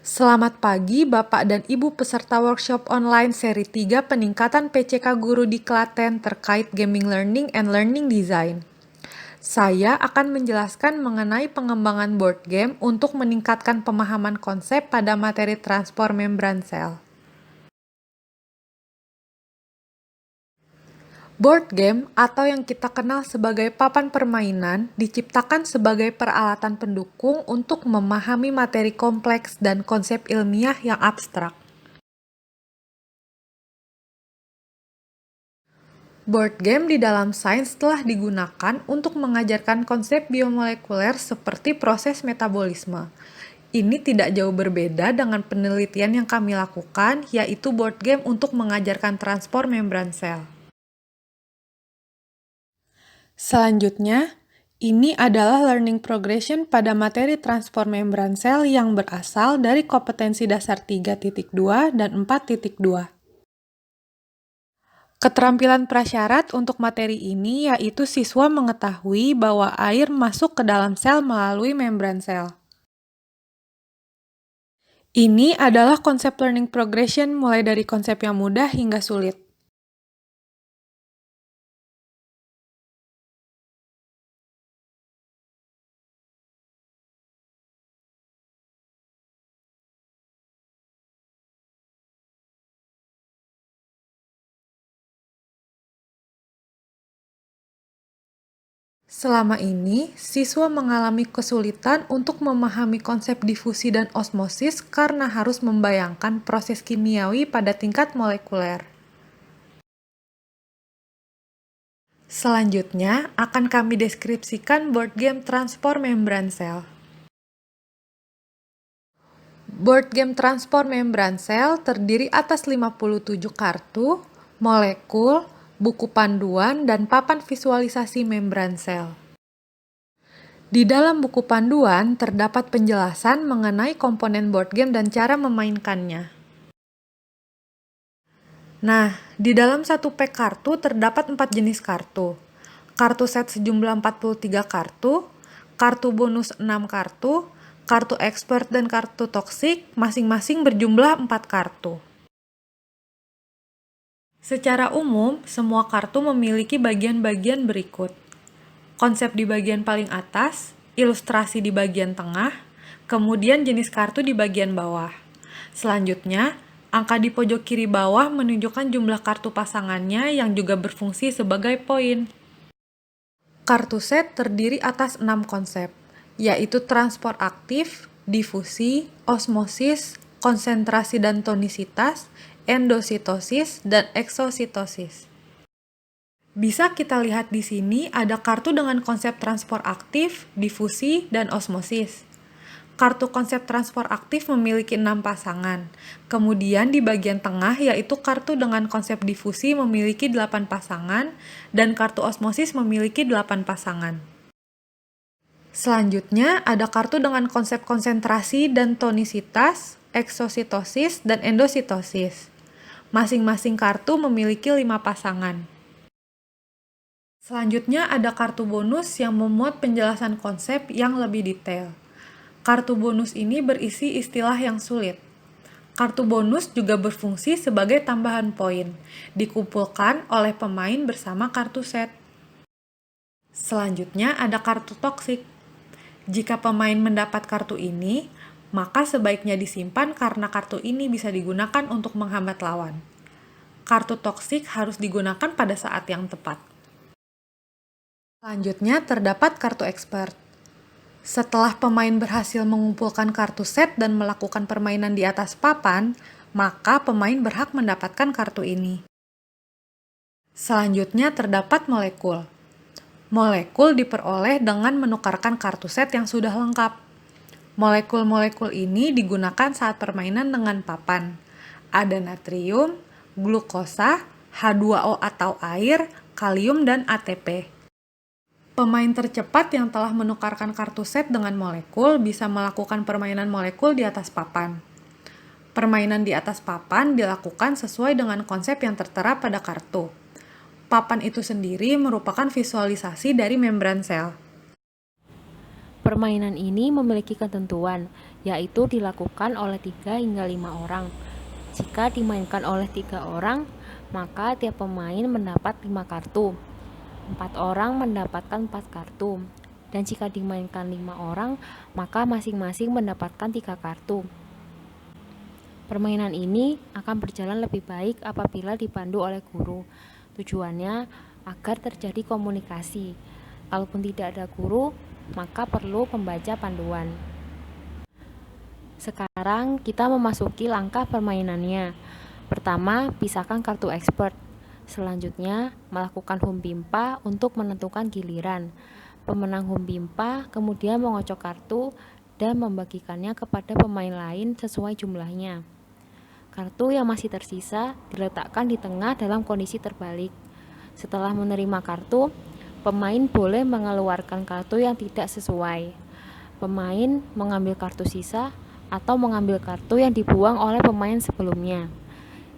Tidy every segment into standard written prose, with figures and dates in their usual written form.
Selamat pagi Bapak dan Ibu peserta workshop online seri 3 peningkatan PCK guru di Klaten terkait Gaming Learning and Learning Design. Saya akan menjelaskan mengenai pengembangan board game untuk meningkatkan pemahaman konsep pada materi transport membran sel. Board game atau yang kita kenal sebagai papan permainan diciptakan sebagai peralatan pendukung untuk memahami materi kompleks dan konsep ilmiah yang abstrak. Board game di dalam sains telah digunakan untuk mengajarkan konsep biomolekuler seperti proses metabolisme. Ini tidak jauh berbeda dengan penelitian yang kami lakukan, yaitu board game untuk mengajarkan transport membran sel. Selanjutnya, ini adalah learning progression pada materi transport membran sel yang berasal dari kompetensi dasar 3.2 dan 4.2. Keterampilan prasyarat untuk materi ini yaitu siswa mengetahui bahwa air masuk ke dalam sel melalui membran sel. Ini adalah konsep learning progression mulai dari konsep yang mudah hingga sulit. Selama ini, siswa mengalami kesulitan untuk memahami konsep difusi dan osmosis karena harus membayangkan proses kimiawi pada tingkat molekuler. Selanjutnya, akan kami deskripsikan board game transport membran sel. Board game transport membran sel terdiri atas 57 kartu, molekul, buku panduan, dan papan visualisasi membran sel. Di dalam buku panduan terdapat penjelasan mengenai komponen board game dan cara memainkannya. Nah, di dalam satu pack kartu terdapat 4 jenis kartu. Kartu set sejumlah 43 kartu, kartu bonus 6 kartu, kartu expert dan kartu toksik masing-masing berjumlah 4 kartu. Secara umum, semua kartu memiliki bagian-bagian berikut. Konsep di bagian paling atas, ilustrasi di bagian tengah, kemudian jenis kartu di bagian bawah. Selanjutnya, angka di pojok kiri bawah menunjukkan jumlah kartu pasangannya yang juga berfungsi sebagai poin. Kartu set terdiri atas 6 konsep, yaitu transport aktif, difusi, osmosis, konsentrasi dan tonisitas, endositosis, dan eksositosis. Bisa kita lihat di sini ada kartu dengan konsep transport aktif, difusi, dan osmosis. Kartu konsep transport aktif memiliki 6 pasangan. Kemudian di bagian tengah yaitu kartu dengan konsep difusi memiliki 8 pasangan dan kartu osmosis memiliki 8 pasangan. Selanjutnya ada kartu dengan konsep konsentrasi dan tonisitas, eksositosis, dan endositosis. Masing-masing kartu memiliki 5 pasangan. Selanjutnya ada kartu bonus yang memuat penjelasan konsep yang lebih detail. Kartu bonus ini berisi istilah yang sulit. Kartu bonus juga berfungsi sebagai tambahan poin, dikumpulkan oleh pemain bersama kartu set. Selanjutnya ada kartu toksik. Jika pemain mendapat kartu ini, maka sebaiknya disimpan karena kartu ini bisa digunakan untuk menghambat lawan. Kartu toksik harus digunakan pada saat yang tepat. Selanjutnya terdapat kartu expert. Setelah pemain berhasil mengumpulkan kartu set dan melakukan permainan di atas papan, maka pemain berhak mendapatkan kartu ini. Selanjutnya terdapat molekul. Molekul diperoleh dengan menukarkan kartu set yang sudah lengkap. Molekul-molekul ini digunakan saat permainan dengan papan. Ada natrium, glukosa, H2O atau air, kalium, dan ATP. Pemain tercepat yang telah menukarkan kartu set dengan molekul bisa melakukan permainan molekul di atas papan. Permainan di atas papan dilakukan sesuai dengan konsep yang tertera pada kartu. Papan itu sendiri merupakan visualisasi dari membran sel. Permainan ini memiliki ketentuan, yaitu dilakukan oleh 3 hingga 5 orang. Jika dimainkan oleh 3 orang, maka tiap pemain mendapat 5 kartu. 4 orang mendapatkan 4 kartu. Dan jika dimainkan 5 orang, maka masing-masing mendapatkan 3 kartu. Permainan ini akan berjalan lebih baik apabila dipandu oleh guru. Tujuannya agar terjadi komunikasi. Kalaupun tidak ada guru, maka perlu pembaca panduan. Sekarang kita memasuki langkah permainannya. Pertama, pisahkan kartu expert. Selanjutnya, melakukan hum bimpa untuk menentukan giliran. Pemenang hum bimpa kemudian mengocok kartu dan membagikannya kepada pemain lain sesuai jumlahnya. Kartu yang masih tersisa diletakkan di tengah dalam kondisi terbalik. Setelah menerima kartu, pemain boleh mengeluarkan kartu yang tidak sesuai. Pemain mengambil kartu sisa atau mengambil kartu yang dibuang oleh pemain sebelumnya.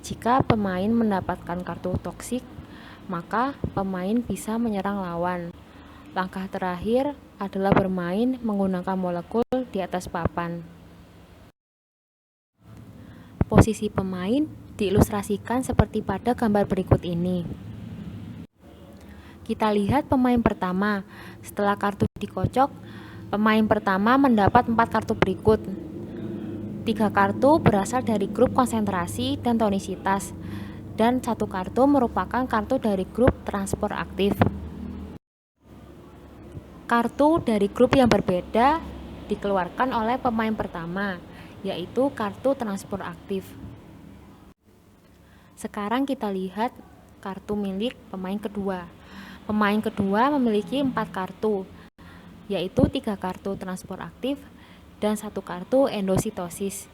Jika pemain mendapatkan kartu toksik, maka pemain bisa menyerang lawan. Langkah terakhir adalah bermain menggunakan molekul di atas papan. Posisi pemain diilustrasikan seperti pada gambar berikut ini. Kita lihat pemain pertama. Setelah kartu dikocok, pemain pertama mendapat 4 kartu berikut. 3 kartu berasal dari grup konsentrasi dan tonisitas, dan 1 kartu merupakan kartu dari grup transport aktif. Kartu dari grup yang berbeda dikeluarkan oleh pemain pertama, yaitu kartu transport aktif. Sekarang kita lihat kartu milik pemain kedua. Pemain kedua memiliki 4 kartu, yaitu 3 kartu transport aktif dan 1 kartu endositosis.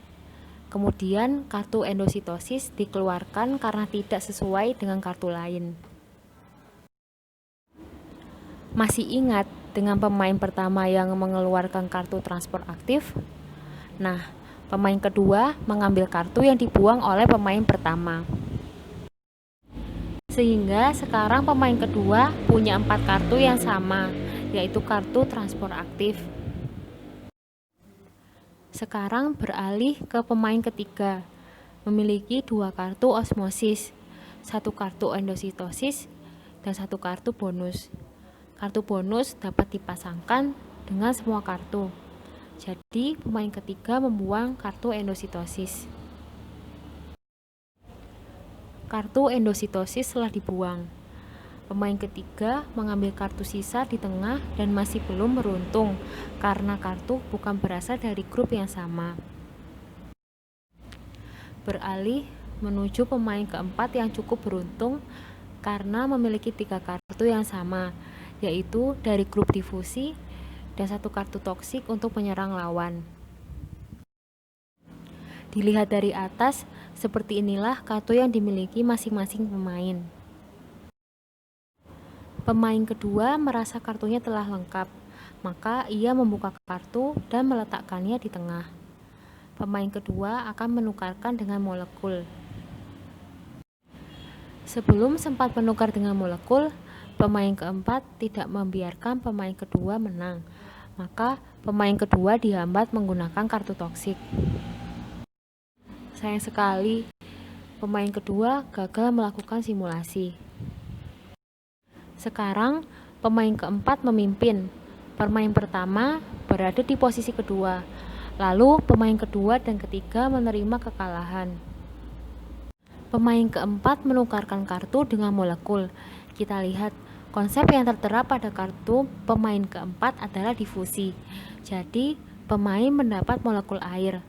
Kemudian kartu endositosis dikeluarkan karena tidak sesuai dengan kartu lain. Masih ingat dengan pemain pertama yang mengeluarkan kartu transport aktif? Nah, pemain kedua mengambil kartu yang dibuang oleh pemain pertama. Sehingga sekarang pemain kedua punya 4 kartu yang sama, yaitu kartu transport aktif. Sekarang beralih ke pemain ketiga, memiliki 2 kartu osmosis, 1 kartu endositosis, dan 1 kartu bonus. Kartu bonus dapat dipasangkan dengan semua kartu. Jadi pemain ketiga membuang kartu endositosis. Kartu endositosis telah dibuang. Pemain ketiga mengambil kartu sisa di tengah dan masih belum beruntung karena kartu bukan berasal dari grup yang sama. Beralih menuju pemain keempat yang cukup beruntung karena memiliki 3 kartu yang sama, yaitu dari grup difusi dan 1 kartu toksik untuk menyerang lawan. Dilihat dari atas, seperti inilah kartu yang dimiliki masing-masing pemain. Pemain kedua merasa kartunya telah lengkap, maka ia membuka kartu dan meletakkannya di tengah. Pemain kedua akan menukarkan dengan molekul. Sebelum sempat menukar dengan molekul, pemain keempat tidak membiarkan pemain kedua menang, maka pemain kedua dihambat menggunakan kartu toksik. Sayang sekali, pemain kedua gagal melakukan simulasi. Sekarang, pemain keempat memimpin. Pemain pertama berada di posisi kedua, lalu pemain kedua dan ketiga menerima kekalahan. Pemain keempat menukarkan kartu dengan molekul. Kita lihat, konsep yang tertera pada kartu pemain keempat adalah difusi. Jadi, pemain mendapat molekul air.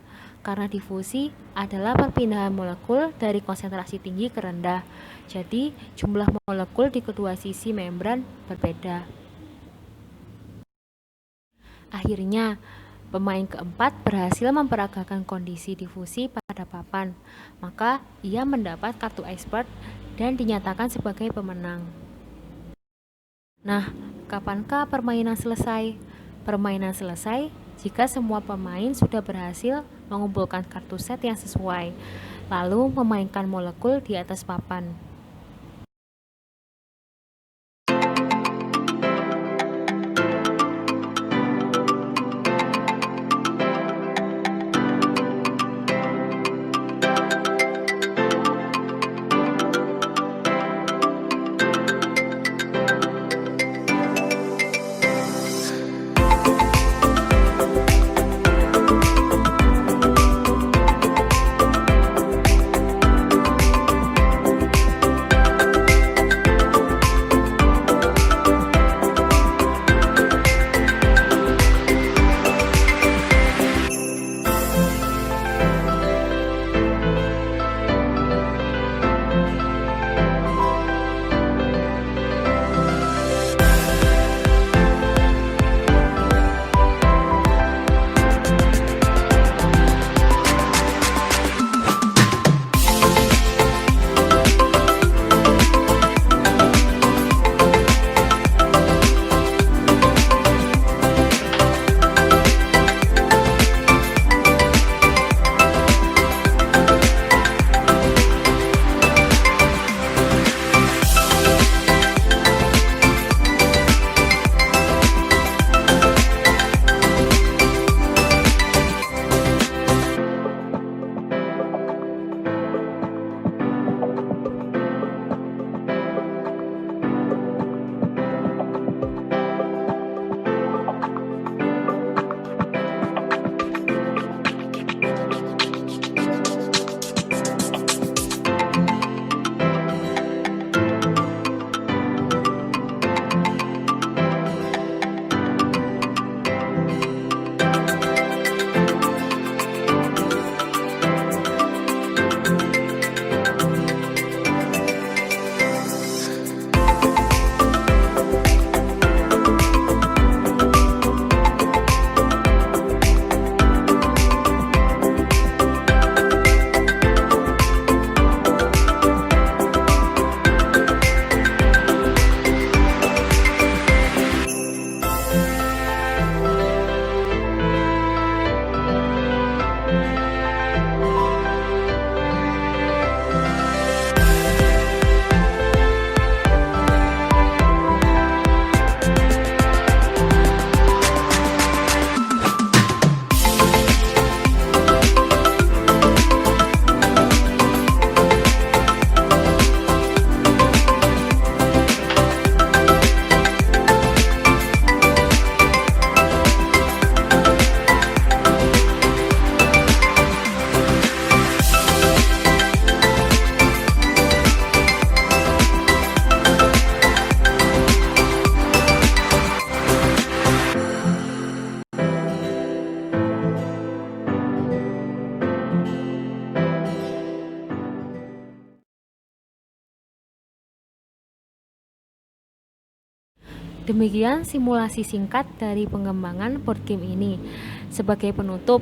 Karena difusi adalah perpindahan molekul dari konsentrasi tinggi ke rendah. Jadi, jumlah molekul di kedua sisi membran berbeda. Akhirnya, pemain keempat berhasil memperagakan kondisi difusi pada papan. Maka, ia mendapat kartu expert dan dinyatakan sebagai pemenang. Nah, kapankah permainan selesai? Permainan selesai jika semua pemain sudah berhasil mengumpulkan kartu set yang sesuai, lalu memainkan molekul di atas papan. Demikian simulasi singkat dari pengembangan board game ini. Sebagai penutup,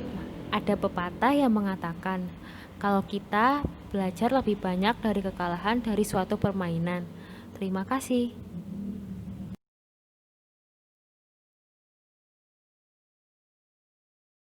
ada pepatah yang mengatakan, kalau kita belajar lebih banyak dari kekalahan dari suatu permainan. Terima kasih.